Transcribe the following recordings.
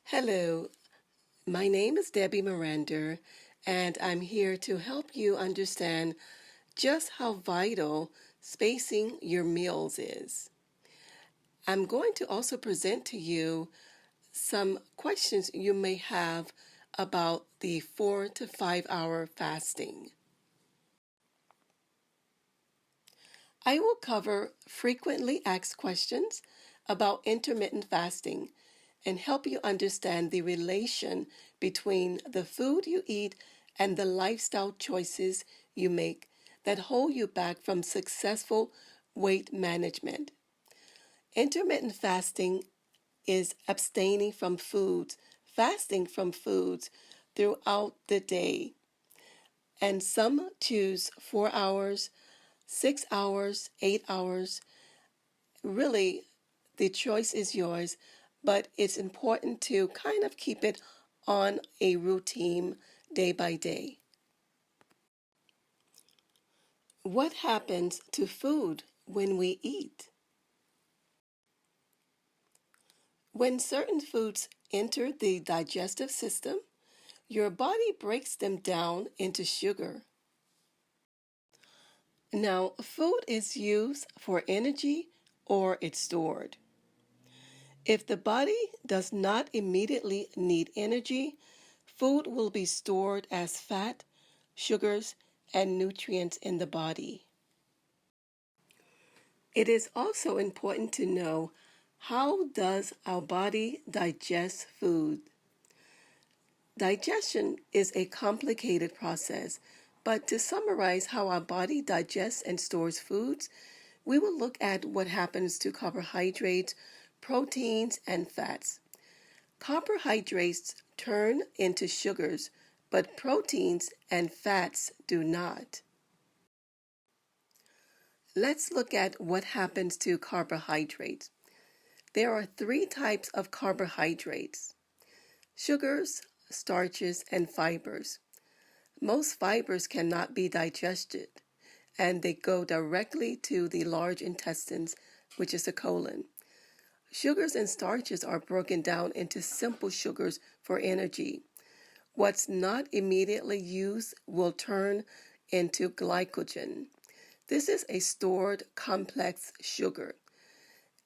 Hello, my name is Debbie Miranda, and I'm here to help you understand just how vital spacing your meals is. I'm going to also present to you some questions you may have about the 4 to 5 hour fasting. I will cover frequently asked questions about intermittent fasting and help you understand the relation between the food you eat and the lifestyle choices you make that hold you back from successful weight management. Intermittent fasting is abstaining from foods, fasting from foods throughout the day. And some choose 4 hours, 6 hours, 8 hours. Really, the choice is yours, but it's important to kind of keep it on a routine day by day. What happens to food when we eat? When certain foods enter the digestive system, your body breaks them down into sugar. Now, food is used for energy or it's stored. If the body does not immediately need energy, food will be stored as fat, sugars, and nutrients in the body. It is also important to know, how does our body digest food? Digestion is a complicated process, but to summarize how our body digests and stores foods, we will look at what happens to carbohydrates, proteins, and fats. Carbohydrates turn into sugars, but proteins and fats do not. Let's look at what happens to carbohydrates. There are 3 types of carbohydrates: sugars, starches, and fibers. Most fibers cannot be digested, and they go directly to the large intestines, which is the colon. Sugars and starches are broken down into simple sugars for energy. What's not immediately used will turn into glycogen. This is a stored complex sugar.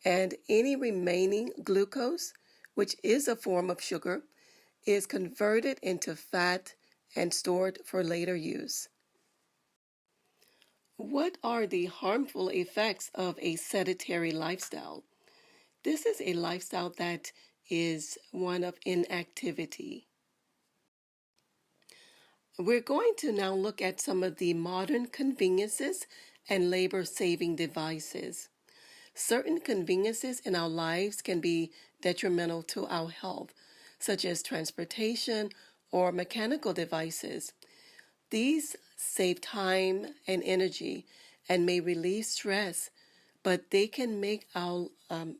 And any remaining glucose, which is a form of sugar, is converted into fat and stored for later use. What are the harmful effects of a sedentary lifestyle? This is a lifestyle that is one of inactivity. We're going to now look at some of the modern conveniences and labor-saving devices. Certain conveniences in our lives can be detrimental to our health, such as transportation or mechanical devices. These save time and energy and may relieve stress, but they can make our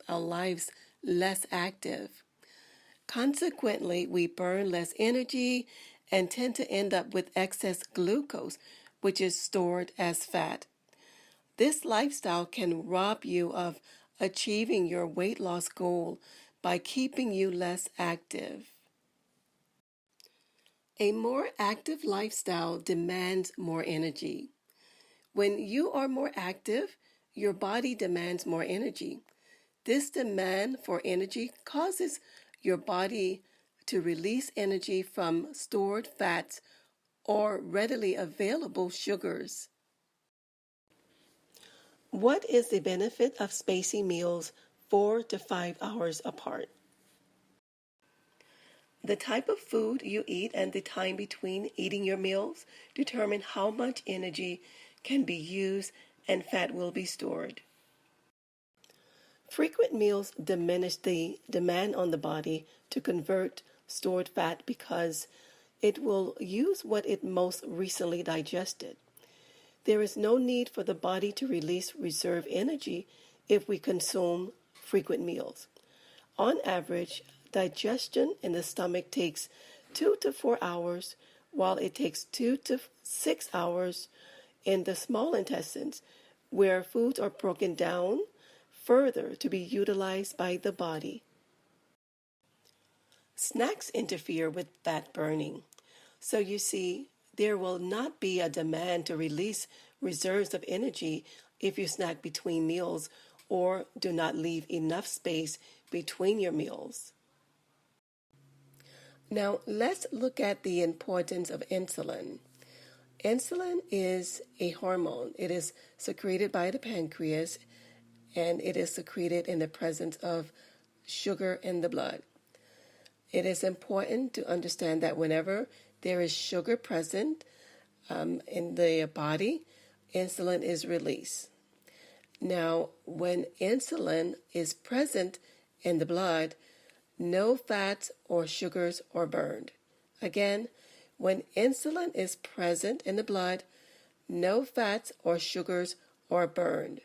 lives less active. Consequently, we burn less energy and tend to end up with excess glucose, which is stored as fat. This lifestyle can rob you of achieving your weight loss goal by keeping you less active. A more active lifestyle demands more energy. When you are more active, your body demands more energy. This demand for energy causes your body to release energy from stored fats or readily available sugars. What is the benefit of spacing meals 4 to 5 hours apart? The type of food you eat and the time between eating your meals determine how much energy can be used and fat will be stored. Frequent meals diminish the demand on the body to convert stored fat because it will use what it most recently digested. There is no need for the body to release reserve energy if we consume frequent meals. On average, digestion in the stomach takes 2 to 4 hours, while it takes 2 to 6 hours in the small intestines, where foods are broken down further to be utilized by the body. Snacks interfere with fat burning. So you see, there will not be a demand to release reserves of energy if you snack between meals or do not leave enough space between your meals. Now, let's look at the importance of insulin. Insulin is a hormone. It is secreted by the pancreas and it is secreted in the presence of sugar in the blood. It is important to understand that whenever there is sugar present in the body, insulin is released. Now, when insulin is present in the blood, no fats or sugars are burned. Again, when insulin is present in the blood, no fats or sugars are burned.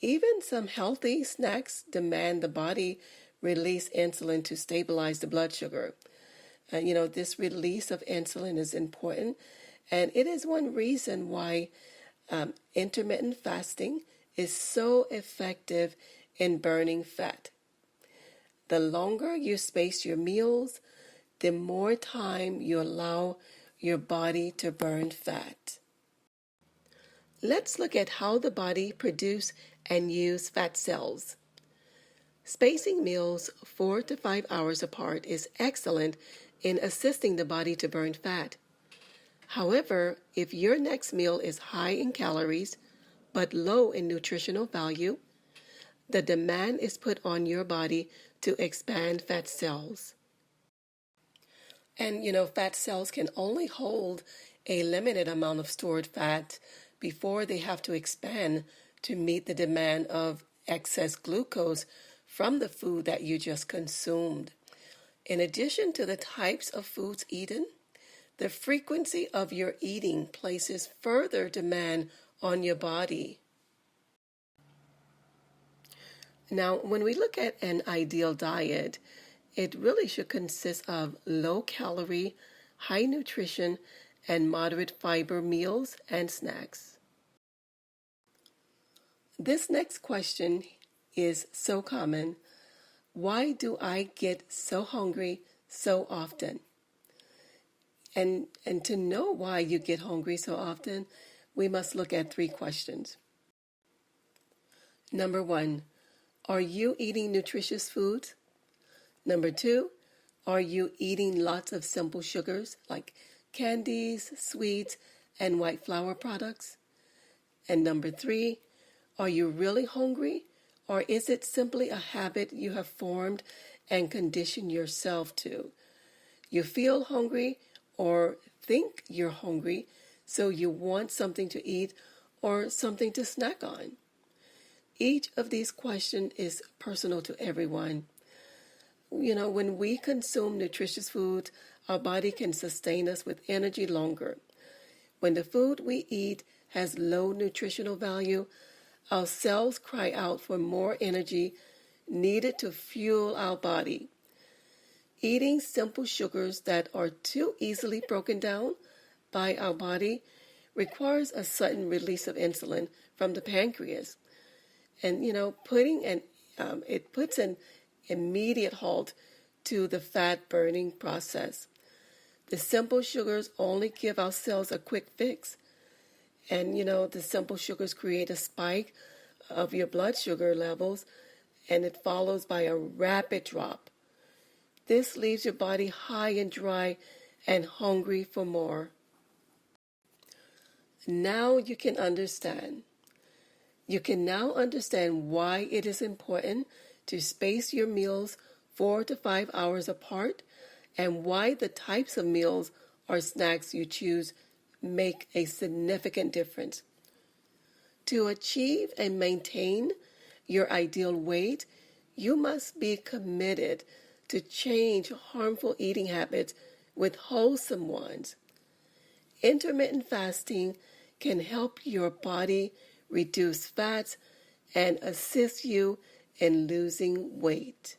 Even some healthy snacks demand the body release insulin to stabilize the blood sugar. This release of insulin is important, and it is one reason why intermittent fasting is so effective in burning fat. The longer you space your meals, the more time you allow your body to burn fat. Let's look at how the body produces and uses fat cells. Spacing meals 4 to 5 hours apart is excellent in assisting the body to burn fat. However, if your next meal is high in calories but low in nutritional value, the demand is put on your body to expand fat cells. And fat cells can only hold a limited amount of stored fat before they have to expand to meet the demand of excess glucose from the food that you just consumed. In addition to the types of foods eaten, the frequency of your eating places further demand on your body. Now, when we look at an ideal diet, it really should consist of low-calorie, high-nutrition, and moderate fiber meals and snacks. This next question is so common. Why do I get so hungry so often? And to know why you get hungry so often, we must look at 3 questions. Number 1, are you eating nutritious foods? Number 2, are you eating lots of simple sugars like candies, sweets, and white flour products? And number 3, are you really hungry, or is it simply a habit you have formed and conditioned yourself to? You feel hungry or think you're hungry, so you want something to eat or something to snack on. Each of these questions is personal to everyone. When we consume nutritious food, our body can sustain us with energy longer. When the food we eat has low nutritional value, our cells cry out for more energy needed to fuel our body. Eating simple sugars that are too easily broken down by our body requires a sudden release of insulin from the pancreas. And, it puts an immediate halt to the fat burning process. The simple sugars only give our cells a quick fix. And, the simple sugars create a spike of your blood sugar levels, and it follows by a rapid drop. This leaves your body high and dry and hungry for more. Now you can understand. You can now understand why it is important to space your meals 4 to 5 hours apart, and why the types of meals or snacks you choose make a significant difference. To achieve and maintain your ideal weight, you must be committed to change harmful eating habits with wholesome ones. Intermittent fasting can help your body reduce fats and assist you in losing weight.